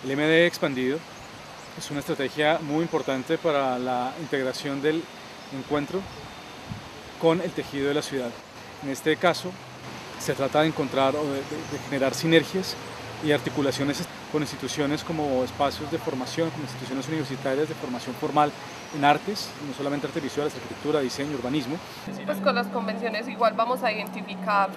El MD expandido es una estrategia muy importante para la integración del encuentro con el tejido de la ciudad. En este caso, se trata de encontrar o de generar sinergias y articulaciones con instituciones como espacios de formación, como instituciones universitarias de formación formal en artes, no solamente artes visuales, arquitectura, diseño, urbanismo. Pues con las convenciones igual vamos a identificar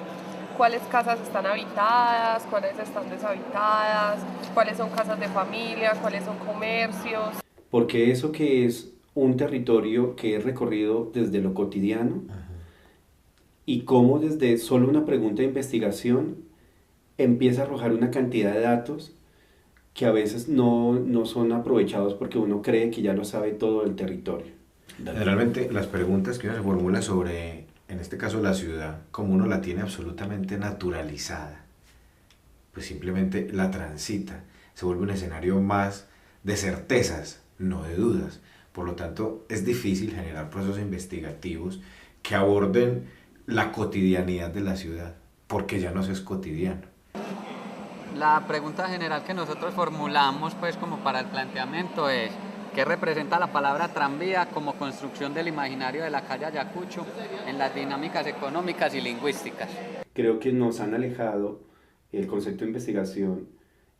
cuáles casas están habitadas, cuáles están deshabitadas, cuáles son casas de familia, cuáles son comercios. Porque eso que es un territorio que es recorrido desde lo cotidiano y cómo desde solo una pregunta de investigación empieza a arrojar una cantidad de datos que a veces no son aprovechados porque uno cree que ya lo sabe todo del territorio. Generalmente las preguntas que uno se formula sobre, en este caso la ciudad, como uno la tiene absolutamente naturalizada, pues simplemente la transita, se vuelve un escenario más de certezas, no de dudas. Por lo tanto, es difícil generar procesos investigativos que aborden la cotidianidad de la ciudad, porque ya no se es cotidiano. La pregunta general que nosotros formulamos pues como para el planteamiento es ¿qué representa la palabra tranvía como construcción del imaginario de la calle Ayacucho en las dinámicas económicas y lingüísticas? Creo que nos han alejado el concepto de investigación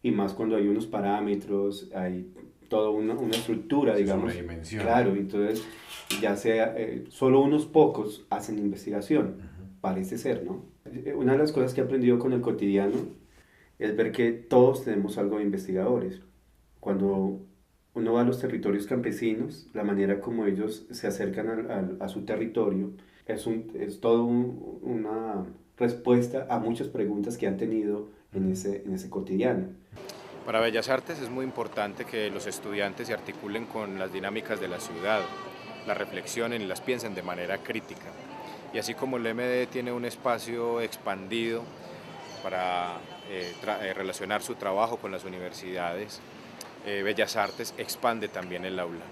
y más cuando hay unos parámetros, hay toda una estructura, Se digamos. sobredimensiona. Claro, entonces ya sea, solo unos pocos hacen investigación, parece ser, ¿no? Una de las cosas que he aprendido con el cotidiano es ver que todos tenemos algo de investigadores. Cuando uno va a los territorios campesinos, la manera como ellos se acercan a su territorio es todo una respuesta a muchas preguntas que han tenido en ese cotidiano. Para Bellas Artes es muy importante que los estudiantes se articulen con las dinámicas de la ciudad, las reflexionen y las piensen de manera crítica. Y así como el MD tiene un espacio expandido para relacionar su trabajo con las universidades, Bellas Artes expande también el aula,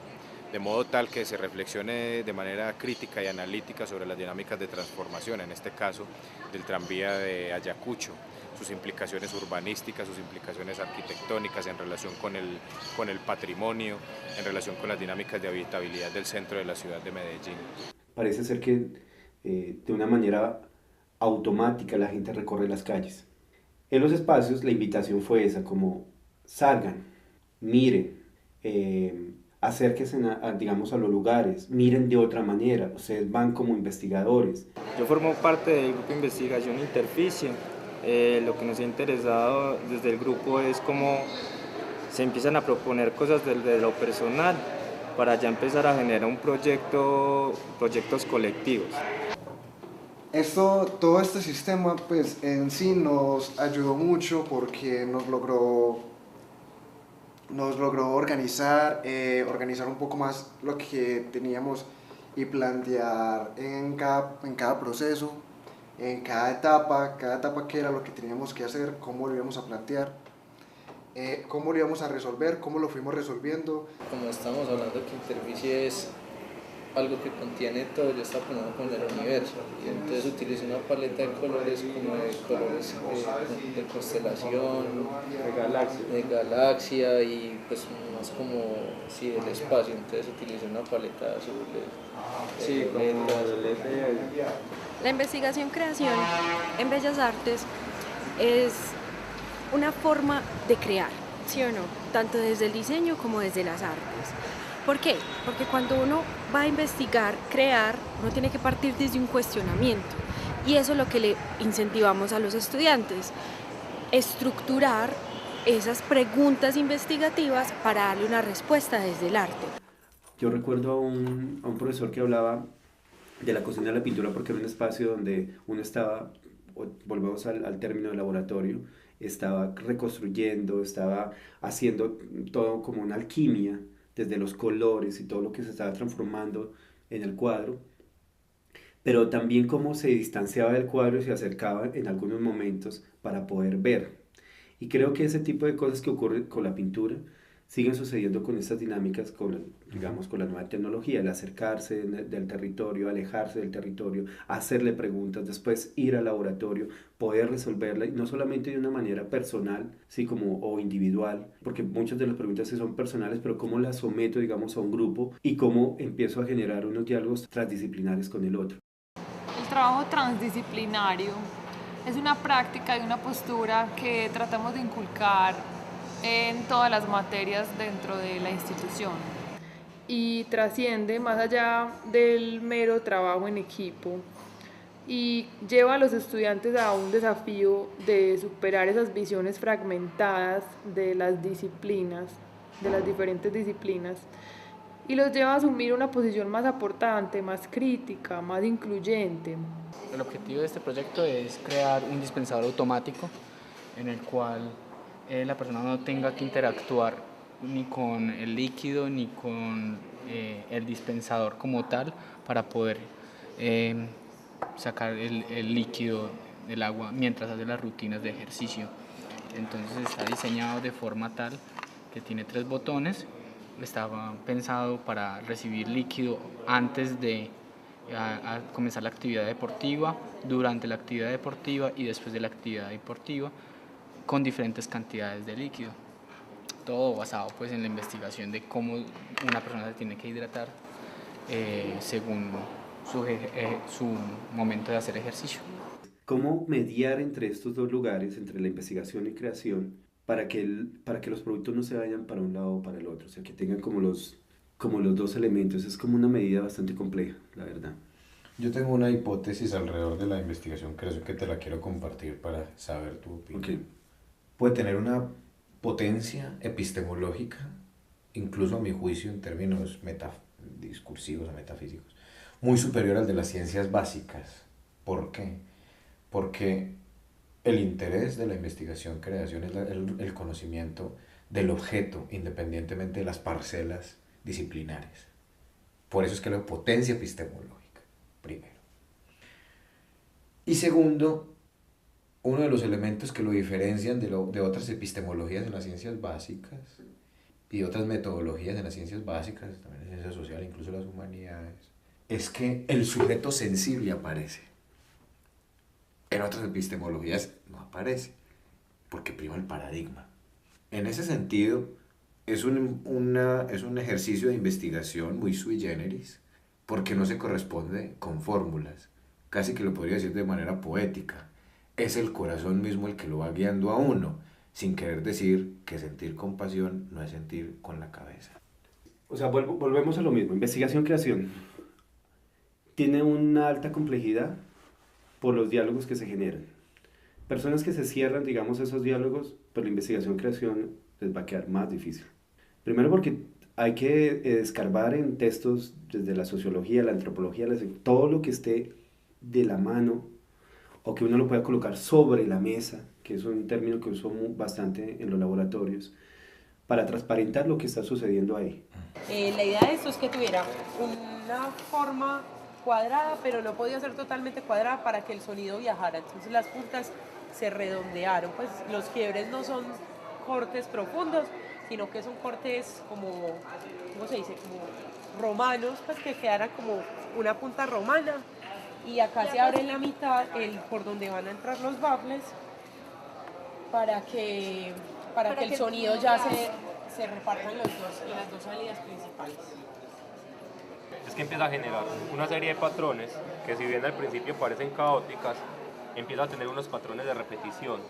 de modo tal que se reflexione de manera crítica y analítica sobre las dinámicas de transformación, en este caso del tranvía de Ayacucho, sus implicaciones urbanísticas, sus implicaciones arquitectónicas en relación con el patrimonio, en relación con las dinámicas de habitabilidad del centro de la ciudad de Medellín. Parece ser que de una manera automática la gente recorre las calles. En los espacios la invitación fue esa, como salgan, miren, acérquense digamos a los lugares, miren de otra manera, ustedes van como investigadores. Yo formo parte del grupo de investigación Interficie. Lo que nos ha interesado desde el grupo es cómo se empiezan a proponer cosas desde lo personal para ya empezar a generar proyectos colectivos. Todo este sistema pues en sí nos ayudó mucho porque nos logró organizar un poco más lo que teníamos y plantear en cada proceso, en cada etapa qué era lo que teníamos que hacer, cómo lo íbamos a plantear, cómo lo íbamos a resolver, cómo lo fuimos resolviendo. Como estamos hablando que Interficie es algo que contiene todo, yo estaba pensando con el universo, y entonces utilicé una paleta de colores como de colores de constelación, de galaxia y pues más como sí, del espacio, entonces utilicé una paleta de azules, Sí, como La investigación-creación en Bellas Artes es una forma de crear, ¿sí o no? Tanto desde el diseño como desde las artes. ¿Por qué? Porque cuando uno va a investigar, crear, uno tiene que partir desde un cuestionamiento. Y eso es lo que le incentivamos a los estudiantes, estructurar esas preguntas investigativas para darle una respuesta desde el arte. Yo recuerdo a un profesor que hablaba de la cocina de la pintura porque era un espacio donde uno estaba, volvemos al término de laboratorio, estaba reconstruyendo, estaba haciendo todo como una alquimia, desde los colores y todo lo que se estaba transformando en el cuadro, pero también cómo se distanciaba del cuadro y se acercaba en algunos momentos para poder ver. Y creo que ese tipo de cosas que ocurren con la pintura siguen sucediendo con estas dinámicas, digamos, con la nueva tecnología, el acercarse del territorio, alejarse del territorio, hacerle preguntas, después ir al laboratorio, poder resolverla, y no solamente de una manera personal, sí, o individual, porque muchas de las preguntas sí son personales, pero cómo las someto, digamos, a un grupo y cómo empiezo a generar unos diálogos transdisciplinares con el otro. El trabajo transdisciplinario es una práctica y una postura que tratamos de inculcar en todas las materias dentro de la institución. Y trasciende más allá del mero trabajo en equipo y lleva a los estudiantes a un desafío de superar esas visiones fragmentadas de las disciplinas, de las diferentes disciplinas, y los lleva a asumir una posición más aportante, más crítica, más incluyente. El objetivo de este proyecto es crear un dispensador automático en el cual la persona no tenga que interactuar ni con el líquido ni con el dispensador como tal para poder sacar el líquido del agua mientras hace las rutinas de ejercicio. Entonces está diseñado de forma tal que tiene 3 botones, estaba pensado para recibir líquido antes de comenzar la actividad deportiva, durante la actividad deportiva y después de la actividad deportiva, con diferentes cantidades de líquido. Todo basado pues en la investigación de cómo una persona se tiene que hidratar según su momento de hacer ejercicio. ¿Cómo mediar entre estos dos lugares, entre la investigación y creación, para que los productos no se vayan para un lado o para el otro? O sea, que tengan como los dos elementos. Es como una medida bastante compleja, la verdad. Yo tengo una hipótesis alrededor de la investigación creación que te la quiero compartir para saber tu opinión. Okay. Puede tener una potencia epistemológica, incluso a mi juicio en términos discursivos o metafísicos, muy superior al de las ciencias básicas. ¿Por qué? Porque el interés de la investigación-creación es el conocimiento del objeto, independientemente de las parcelas disciplinares. Por eso es que la potencia epistemológica, primero. Y segundo, uno de los elementos que lo diferencian de otras epistemologías en las ciencias básicas y otras metodologías en las ciencias básicas, también en ciencias sociales, incluso las humanidades, es que el sujeto sensible aparece. En otras epistemologías no aparece, porque prima el paradigma. En ese sentido, es un ejercicio de investigación muy sui generis, porque no se corresponde con fórmulas, casi que lo podría decir de manera poética. Es el corazón mismo el que lo va guiando a uno, sin querer decir que sentir compasión no es sentir con la cabeza. O sea, volvemos a lo mismo. Investigación-creación tiene una alta complejidad por los diálogos que se generan. Personas que se cierran, digamos, esos diálogos, pero la investigación-creación les va a quedar más difícil. Primero porque hay que escarbar en textos desde la sociología, la antropología, todo lo que esté de la mano o que uno lo pueda colocar sobre la mesa, que es un término que uso bastante en los laboratorios, para transparentar lo que está sucediendo ahí. La idea de esto es que tuviera una forma cuadrada, pero no podía ser totalmente cuadrada para que el sonido viajara. Entonces las puntas se redondearon, pues los quiebres no son cortes profundos, sino que son cortes como, ¿cómo se dice? Como romanos, pues que quedaran como una punta romana. Y acá se abre en la mitad por donde van a entrar los baffles para que el sonido ya se reparta en las dos salidas principales. Es que empieza a generar una serie de patrones que, si bien al principio parecen caóticas, empieza a tener unos patrones de repetición,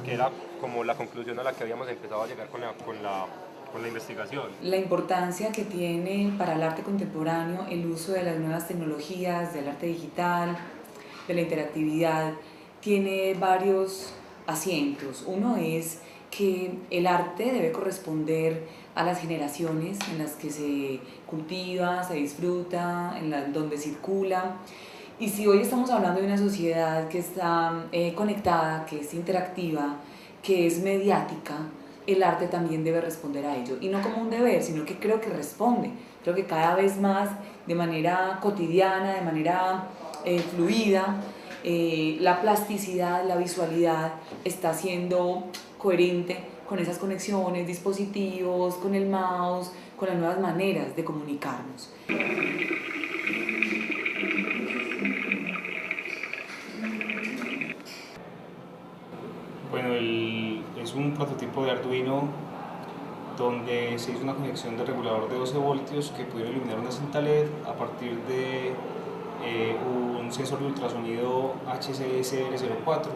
que era como la conclusión a la que habíamos empezado a llegar con la investigación. La importancia que tiene para el arte contemporáneo el uso de las nuevas tecnologías, del arte digital, de la interactividad, tiene varios asientos. Uno es que el arte debe corresponder a las generaciones en las que se cultiva, se disfruta, donde circula. Y si hoy estamos hablando de una sociedad que está conectada, que es interactiva, que es mediática, el arte también debe responder a ello. Y no como un deber, sino que creo que responde. Creo que cada vez más, de manera cotidiana, de manera fluida, la plasticidad, la visualidad está siendo coherente con esas conexiones, dispositivos, con el mouse, con las nuevas maneras de comunicarnos. Bueno, es un prototipo de Arduino donde se hizo una conexión de regulador de 12 voltios que pudiera iluminar una cinta LED a partir de un sensor de ultrasonido HCSR04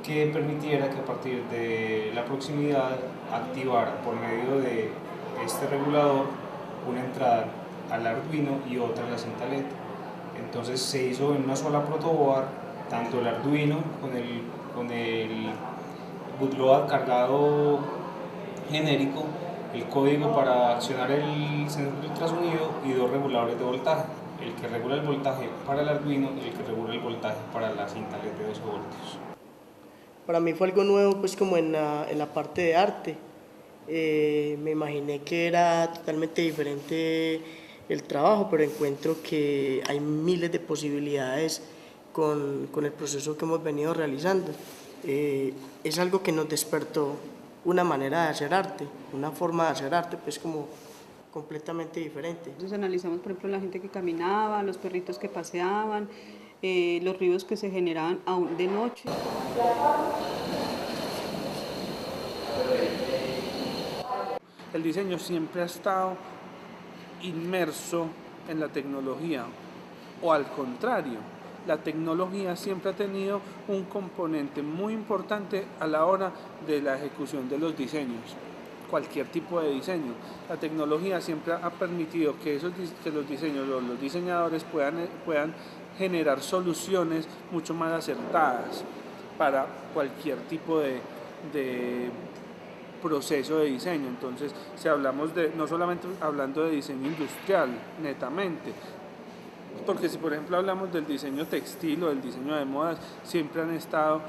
que permitiera que a partir de la proximidad activara por medio de este regulador una entrada al Arduino y otra a la cinta LED. Entonces se hizo en una sola protoboard tanto el Arduino con el bootloader cargado genérico, el código para accionar el sensor de ultrasonido y dos reguladores de voltaje, el que regula el voltaje para el Arduino y el que regula el voltaje para la cinta LED de 12 voltios. Para mí fue algo nuevo, pues como en la parte de arte. Me imaginé que era totalmente diferente el trabajo, pero encuentro que hay miles de posibilidades con el proceso que hemos venido realizando. Es algo que nos despertó una manera de hacer arte, una forma de hacer arte, pues como completamente diferente. Entonces analizamos, por ejemplo, la gente que caminaba, los perritos que paseaban, los ruidos que se generaban aún de noche. El diseño siempre ha estado inmerso en la tecnología, o al contrario, la tecnología siempre ha tenido un componente muy importante a la hora de la ejecución de los diseños, cualquier tipo de diseño. La tecnología siempre ha permitido que los diseños, los diseñadores puedan generar soluciones mucho más acertadas para cualquier tipo de proceso de diseño. Entonces, si hablamos no solamente hablando de diseño industrial netamente, porque si por ejemplo hablamos del diseño textil o del diseño de modas, siempre han estado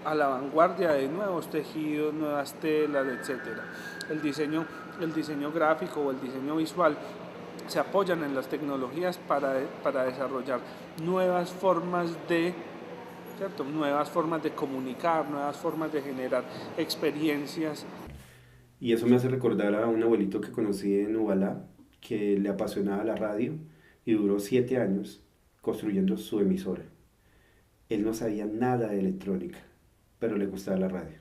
a la vanguardia de nuevos tejidos, nuevas telas, etc. El diseño gráfico o el diseño visual se apoyan en las tecnologías para desarrollar nuevas formas nuevas formas de comunicar, nuevas formas de generar experiencias. Y eso me hace recordar a un abuelito que conocí en Ubalá, que le apasionaba la radio y duró 7 años construyendo su emisora. Él no sabía nada de electrónica, pero le gustaba la radio.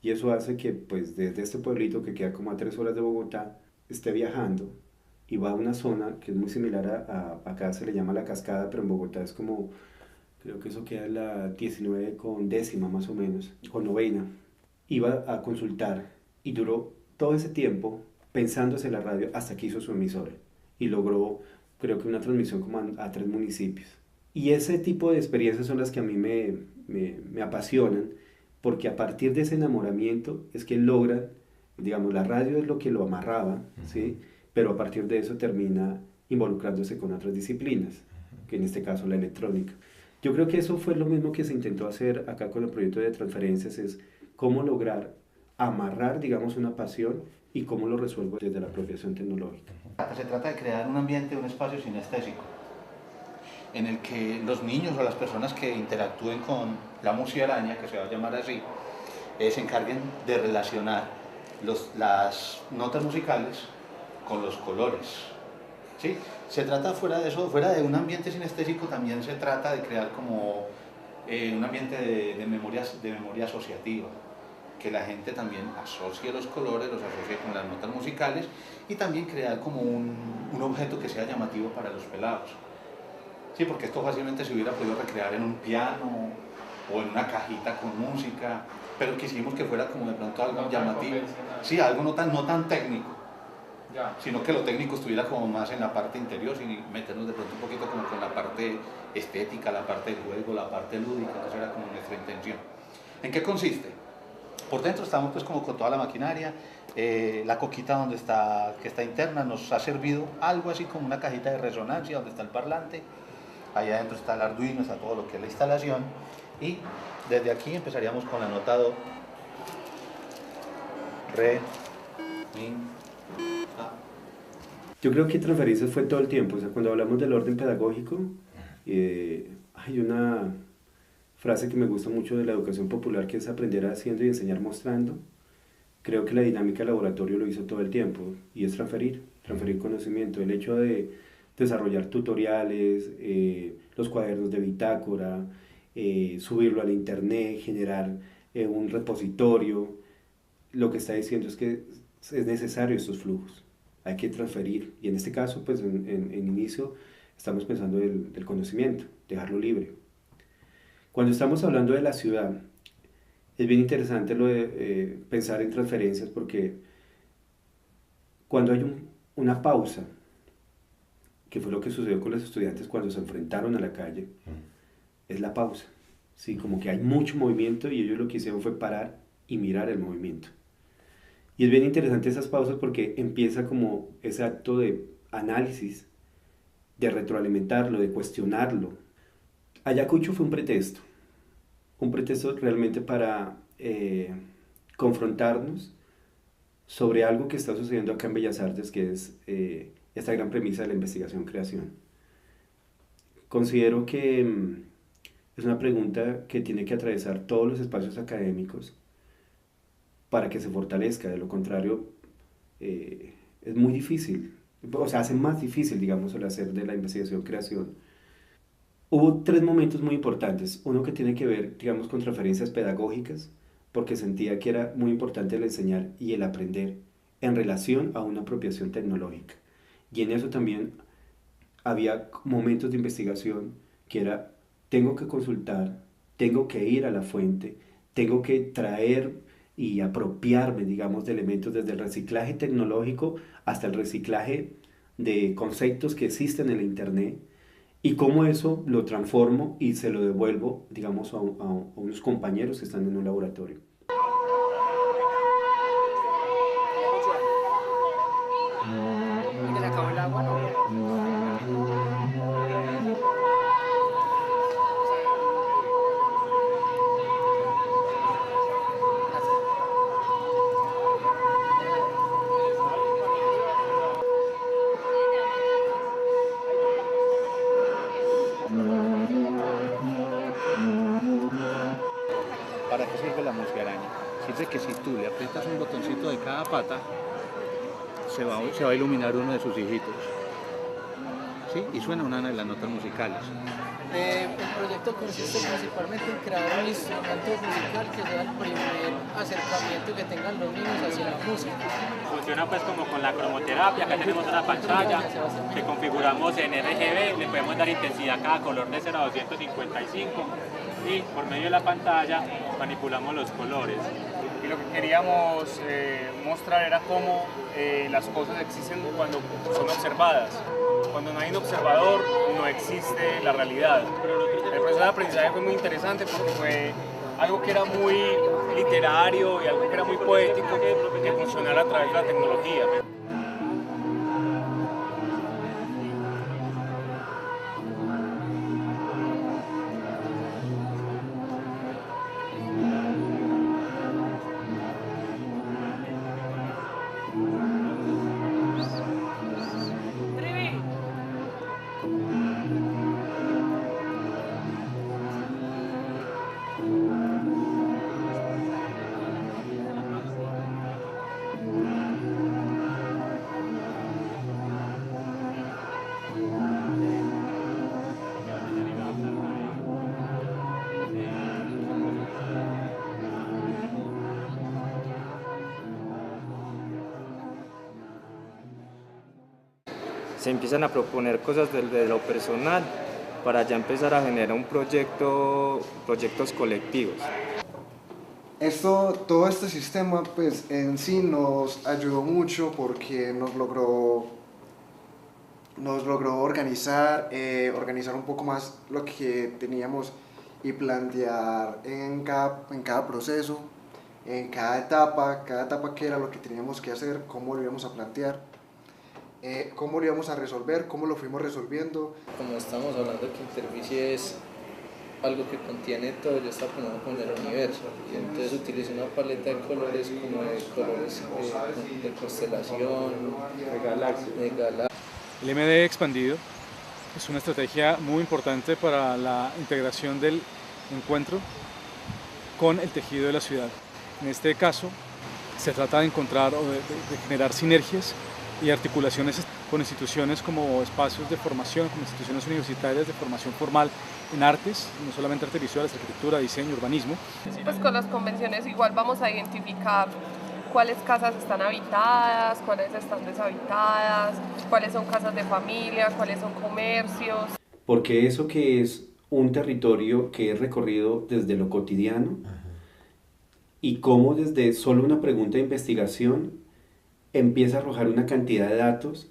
Y eso hace que pues desde este pueblito que queda como a 3 horas de Bogotá, esté viajando y va a una zona que es muy similar acá se le llama La Cascada, pero en Bogotá es como, creo que eso queda en la 19 con décima más o menos, con novena. Iba a consultar y duró todo ese tiempo pensándose en la radio hasta que hizo su emisora y logró, creo que una transmisión como a 3 municipios. Y ese tipo de experiencias son las que a mí me apasionan, porque a partir de ese enamoramiento es que logran, digamos, la radio es lo que lo amarraba, ¿sí? Pero a partir de eso termina involucrándose con otras disciplinas, que en este caso la electrónica. Yo creo que eso fue lo mismo que se intentó hacer acá con el proyecto de transferencias, es cómo lograr amarrar, digamos, una pasión y cómo lo resuelvo desde la apropiación tecnológica. Se trata de crear un ambiente, un espacio sinestésico, en el que los niños o las personas que interactúen con la musaraña, que se va a llamar así, se encarguen de relacionar las notas musicales con los colores. ¿Sí? Se trata fuera de eso, fuera de un ambiente sinestésico, también se trata de crear como un ambiente de memoria asociativa, que la gente también asocie los colores, los asocie con las notas musicales y también crear como un objeto que sea llamativo para los pelados. Sí, porque esto fácilmente se hubiera podido recrear en un piano o en una cajita con música, pero quisimos que fuera como de pronto algo llamativo. Sí, algo no tan técnico, sino que lo técnico estuviera como más en la parte interior, sin meternos de pronto un poquito como con la parte estética, la parte del juego, la parte lúdica. Esa era como nuestra intención. ¿En qué consiste? Por dentro estamos pues como con toda la maquinaria, la coquita que está interna nos ha servido algo así como una cajita de resonancia donde está el parlante. Allá adentro está el Arduino, está todo lo que es la instalación y desde aquí empezaríamos con la nota Do, Re, Mi, Fa. Yo creo que transferencias fue todo el tiempo, o sea, cuando hablamos del orden pedagógico, hay una frase que me gusta mucho de la educación popular que es aprender haciendo y enseñar mostrando. Creo que la dinámica del laboratorio lo hizo todo el tiempo y es transferir conocimiento. El hecho de desarrollar tutoriales, los cuadernos de bitácora, subirlo al internet, generar un repositorio, lo que está diciendo es que es necesario estos flujos, hay que transferir, y en este caso, pues en inicio, estamos pensando del conocimiento, dejarlo libre. Cuando estamos hablando de la ciudad, es bien interesante lo de pensar en transferencias, porque cuando hay una pausa, que fue lo que sucedió con los estudiantes cuando se enfrentaron a la calle, es la pausa, ¿sí? Como que hay mucho movimiento y ellos lo que hicieron fue parar y mirar el movimiento. Y es bien interesante esas pausas porque empieza como ese acto de análisis, de retroalimentarlo, de cuestionarlo. Ayacucho fue un pretexto realmente para confrontarnos sobre algo que está sucediendo acá en Bellas Artes, que es esta gran premisa de la investigación-creación. Considero que es una pregunta que tiene que atravesar todos los espacios académicos para que se fortalezca. De lo contrario, es muy difícil, o sea, hace más difícil, digamos, el hacer de la investigación-creación. Hubo 3 momentos muy importantes. Uno que tiene que ver, digamos, con transferencias pedagógicas, porque sentía que era muy importante el enseñar y el aprender en relación a una apropiación tecnológica. Y en eso también había momentos de investigación que era, tengo que consultar, tengo que ir a la fuente, tengo que traer y apropiarme, digamos, de elementos desde el reciclaje tecnológico hasta el reciclaje de conceptos que existen en la internet, y cómo eso lo transformo y se lo devuelvo, digamos, a unos compañeros que están en un laboratorio. ¿Se acabó el agua? ¿Para qué sirve la musaraña? Sirve que si tú le aprietas un botoncito de cada pata, se va a iluminar uno de sus hijitos. ¿Sí? Y suena una de las notas musicales. El proyecto consiste principalmente en crear un instrumento musical que sea el primer acercamiento que tengan los niños hacia la música. Funciona pues como con la cromoterapia. Acá tenemos una pantalla que configuramos en RGB, le podemos dar intensidad a cada color de 0 a 255 y por medio de la pantalla manipulamos los colores. Y lo que queríamos mostrar era cómo las cosas existen cuando son observadas. Cuando no hay un observador, no existe la realidad. El proceso de aprendizaje fue muy interesante porque fue algo que era muy literario y algo que era muy poético que funcionara a través de la tecnología. Se empiezan a proponer cosas desde lo personal para ya empezar a generar un proyectos colectivos. Todo este sistema pues en sí nos ayudó mucho porque nos logró organizar un poco más lo que teníamos y plantear en cada proceso, en cada etapa qué era lo que teníamos que hacer, cómo lo íbamos a plantear. Cómo lo íbamos a resolver, cómo lo fuimos resolviendo. Como estamos hablando que Intervisie es algo que contiene todo, yo estaba pensando con el universo, y entonces utilicé una paleta de colores como de colores de constelación, de galaxias. El MD expandido es una estrategia muy importante para la integración del encuentro con el tejido de la ciudad. En este caso, se trata de encontrar o de generar sinergias y articulaciones con instituciones como espacios de formación, como instituciones universitarias de formación formal en artes, no solamente artes visuales, arquitectura, diseño, urbanismo. Pues con las convenciones igual vamos a identificar cuáles casas están habitadas, cuáles están deshabitadas, cuáles son casas de familia, cuáles son comercios. Porque eso que es un territorio que es recorrido desde lo cotidiano y cómo desde solo una pregunta de investigación empieza a arrojar una cantidad de datos.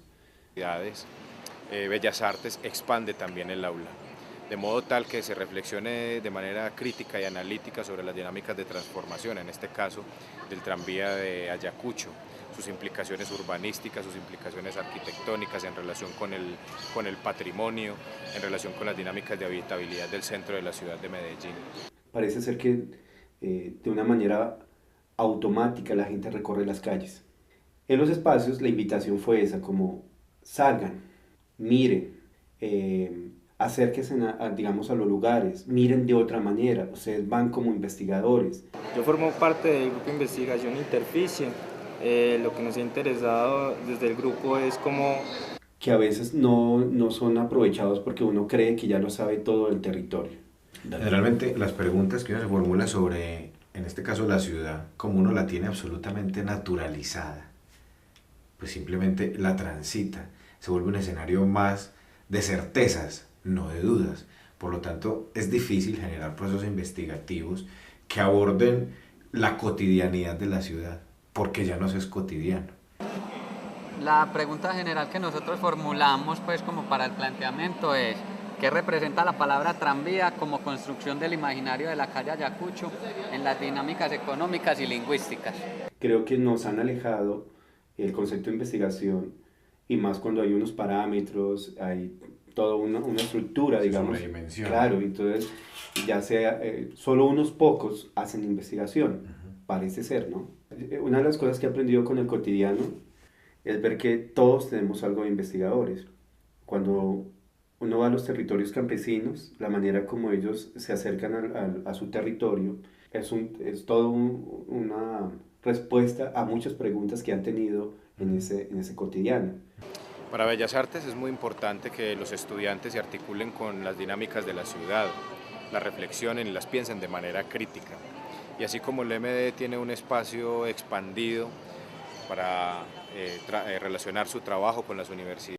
Bellas Artes expande también el aula, de modo tal que se reflexione de manera crítica y analítica sobre las dinámicas de transformación, en este caso del tranvía de Ayacucho, sus implicaciones urbanísticas, sus implicaciones arquitectónicas en relación con el patrimonio, en relación con las dinámicas de habitabilidad del centro de la ciudad de Medellín. Parece ser que de una manera automática la gente recorre las calles. En los espacios la invitación fue esa, como salgan, miren, acérquense digamos a los lugares, miren de otra manera, ustedes van como investigadores. Yo formo parte del grupo de investigación Interficie. Lo que nos ha interesado desde el grupo es como que a veces no son aprovechados porque uno cree que ya lo sabe todo del territorio. Generalmente las preguntas que uno se formula sobre, en este caso la ciudad, como uno la tiene absolutamente naturalizada, pues simplemente la transita, se vuelve un escenario más de certezas, no de dudas. Por lo tanto, es difícil generar procesos investigativos que aborden la cotidianidad de la ciudad, porque ya no es cotidiano. La pregunta general que nosotros formulamos, pues como para el planteamiento es: ¿qué representa la palabra tranvía como construcción del imaginario de la calle Ayacucho en las dinámicas económicas y lingüísticas? Creo que nos han alejado el concepto de investigación, y más cuando hay unos parámetros, hay toda una estructura, digamos. Claro, entonces ya sea solo unos pocos hacen investigación, parece ser, ¿no? Una de las cosas que he aprendido con el cotidiano es ver que todos tenemos algo de investigadores. Cuando uno va a los territorios campesinos, la manera como ellos se acercan a su territorio es todo una respuesta a muchas preguntas que han tenido en ese cotidiano. Para Bellas Artes es muy importante que los estudiantes se articulen con las dinámicas de la ciudad, las reflexionen y las piensen de manera crítica. Y así como el MD tiene un espacio expandido para relacionar su trabajo con las universidades,